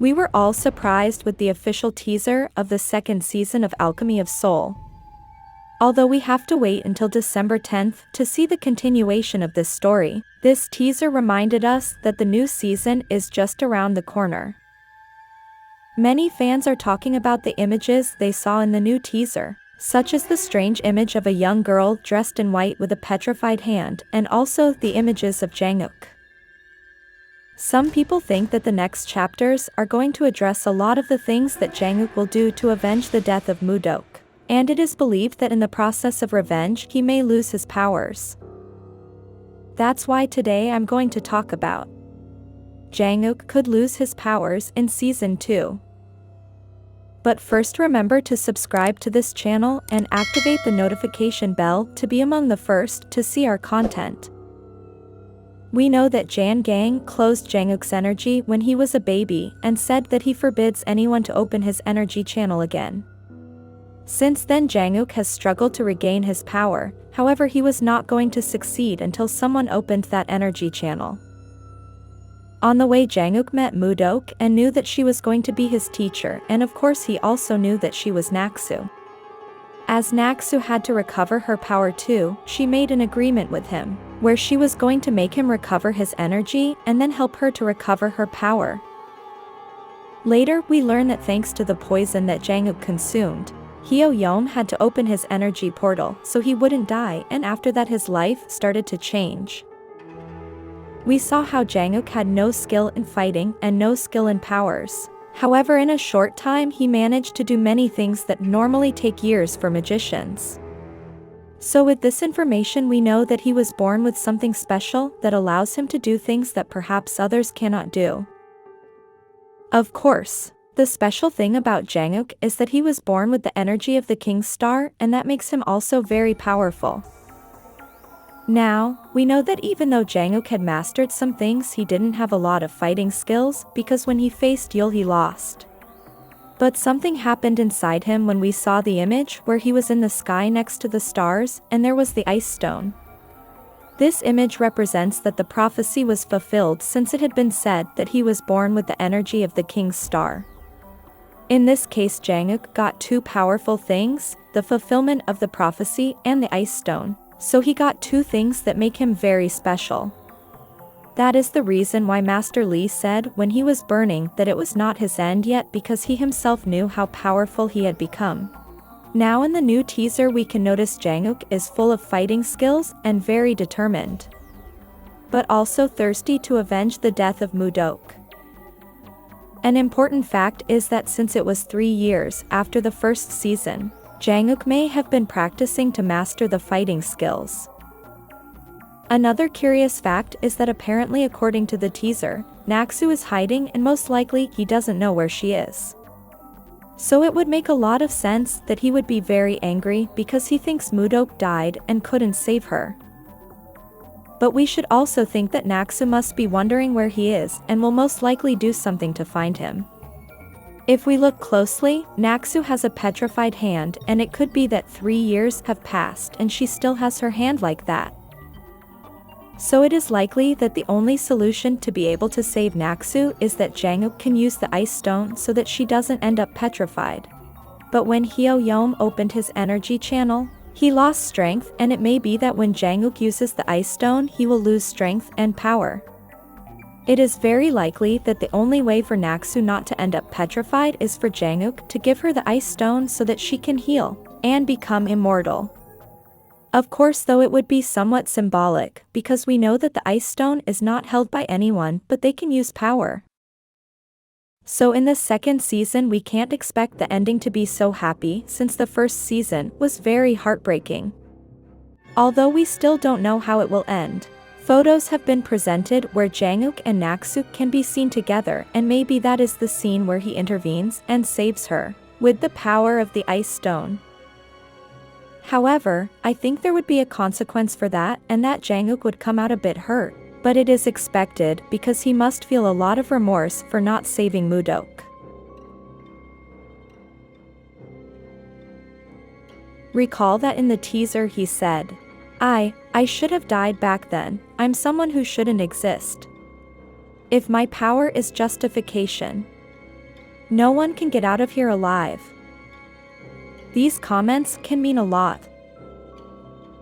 We were all surprised with the official teaser of the second season of Alchemy of Soul. Although we have to wait until December 10th to see the continuation of this story, this teaser reminded us that the new season is just around the corner. Many fans are talking about the images they saw in the new teaser, such as the strange image of a young girl dressed in white with a petrified hand, and also the images of Jang Uk. Some people think that the next chapters are going to address a lot of the things that Jang Uk will do to avenge the death of Mudok, and it is believed that in the process of revenge he may lose his powers. That's why today I'm going to talk about Jang Uk could lose his powers in Season 2. But first, remember to subscribe to this channel and activate the notification bell to be among the first to see our content. We know that Jan Gang closed Jang Uk's energy when he was a baby and said that he forbids anyone to open his energy channel again. Since then, Jang Uk has struggled to regain his power, however he was not going to succeed until someone opened that energy channel. On the way, Jang Uk met Mudok and knew that she was going to be his teacher, and of course he also knew that she was Naksu. As Naksu had to recover her power too, she made an agreement with him, where she was going to make him recover his energy and then help her to recover her power. Later, we learn that thanks to the poison that Jang Uk consumed, Hyo Yeom had to open his energy portal so he wouldn't die, and after that his life started to change. We saw how Jang Uk had no skill in fighting and no skill in powers. However, in a short time he managed to do many things that normally take years for magicians. So with this information we know that he was born with something special that allows him to do things that perhaps others cannot do. Of course, the special thing about Jang Uk is that he was born with the energy of the King's Star, and that makes him also very powerful. Now, we know that even though Jang Uk had mastered some things, he didn't have a lot of fighting skills, because when he faced Yul he lost. But something happened inside him when we saw the image where he was in the sky next to the stars, and there was the ice stone. This image represents that the prophecy was fulfilled, since it had been said that he was born with the energy of the King's Star. In this case, Jang Uk got two powerful things, the fulfillment of the prophecy and the ice stone. So he got two things that make him very special. That is the reason why Master Lee said when he was burning that it was not his end yet, because he himself knew how powerful he had become. Now in the new teaser we can notice Jang Uk is full of fighting skills and very determined, but also thirsty to avenge the death of Mudok. An important fact is that since it was 3 years after the first season, Jang Uk may have been practicing to master the fighting skills. Another curious fact is that apparently, according to the teaser, Naksu is hiding and most likely he doesn't know where she is. So it would make a lot of sense that he would be very angry because he thinks Mudok died and couldn't save her. But we should also think that Naksu must be wondering where he is and will most likely do something to find him. If we look closely, Naksu has a petrified hand, and it could be that 3 years have passed and she still has her hand like that. So it is likely that the only solution to be able to save Naksu is that Jang Uk can use the ice stone so that she doesn't end up petrified. But when Hyo Yeom opened his energy channel, he lost strength, and it may be that when Jang Uk uses the ice stone he will lose strength and power. It is very likely that the only way for Naksu not to end up petrified is for Jang Uk to give her the ice stone so that she can heal and become immortal. Of course, though, it would be somewhat symbolic, because we know that the ice stone is not held by anyone, but they can use power. So in the second season we can't expect the ending to be so happy, since the first season was very heartbreaking. Although we still don't know how it will end. Photos have been presented where Jang Uk and Naksu can be seen together, and maybe that is the scene where he intervenes and saves her with the power of the ice stone. However, I think there would be a consequence for that, and that Jang Uk would come out a bit hurt, but it is expected because he must feel a lot of remorse for not saving Mudok. Recall that in the teaser he said, I should have died back then, I'm someone who shouldn't exist. If my power is justification, No one can get out of here alive. These comments can mean a lot.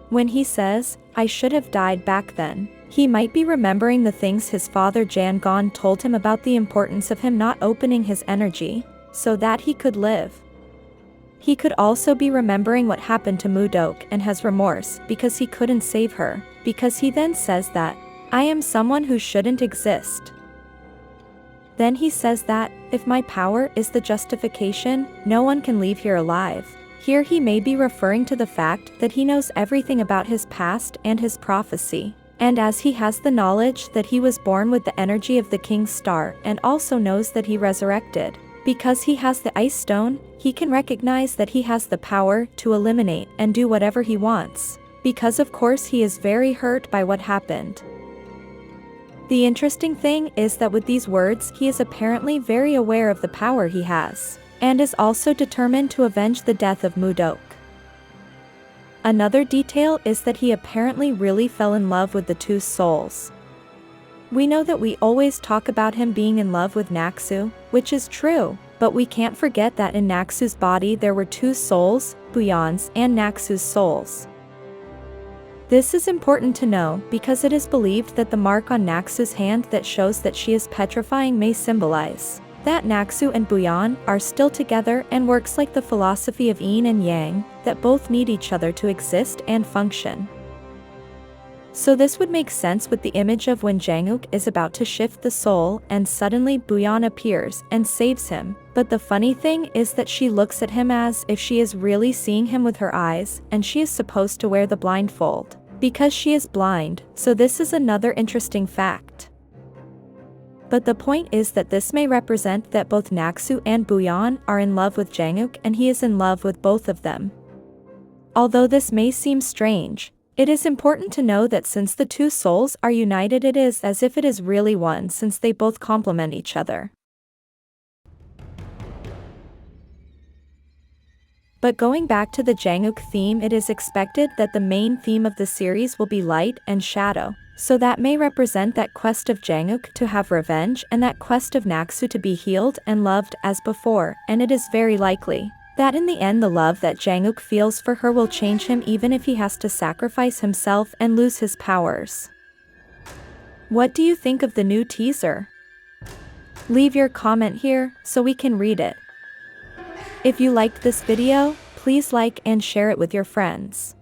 When he says, I should have died back then, he might be remembering the things his father Jang Gon told him about the importance of him not opening his energy, so that he could live. He could also be remembering what happened to Mudok and has remorse because he couldn't save her, because he then says that, I am someone who shouldn't exist. Then he says that, if my power is the justification, no one can leave here alive. Here he may be referring to the fact that he knows everything about his past and his prophecy. And as he has the knowledge that he was born with the energy of the king's star and also knows that he resurrected, because he has the ice stone, he can recognize that he has the power to eliminate and do whatever he wants. Because of course he is very hurt by what happened. The interesting thing is that with these words he is apparently very aware of the power he has, and is also determined to avenge the death of Mudok. Another detail is that he apparently really fell in love with the two souls. We know that we always talk about him being in love with Naksu, which is true, but we can't forget that in Naksu's body there were two souls, Buyon's and Naksu's souls. This is important to know because it is believed that the mark on Naksu's hand that shows that she is petrifying may symbolize that Naksu and Buyon are still together and works like the philosophy of yin and yang, that both need each other to exist and function. So this would make sense with the image of when Jang Uk is about to shift the soul and suddenly Buyon appears and saves him, but the funny thing is that she looks at him as if she is really seeing him with her eyes and she is supposed to wear the blindfold, because she is blind, so this is another interesting fact. But the point is that this may represent that both Naksu and Buyon are in love with Jang Uk and he is in love with both of them. Although this may seem strange, it is important to know that since the two souls are united it is as if it is really one since they both complement each other. But going back to the Jang Uk theme, it is expected that the main theme of the series will be light and shadow, so that may represent that quest of Jang Uk to have revenge and that quest of Naksu to be healed and loved as before, and it is very likely that in the end the love that Jang Uk feels for her will change him even if he has to sacrifice himself and lose his powers. What do you think of the new teaser? Leave your comment here so we can read it. If you liked this video, please like and share it with your friends.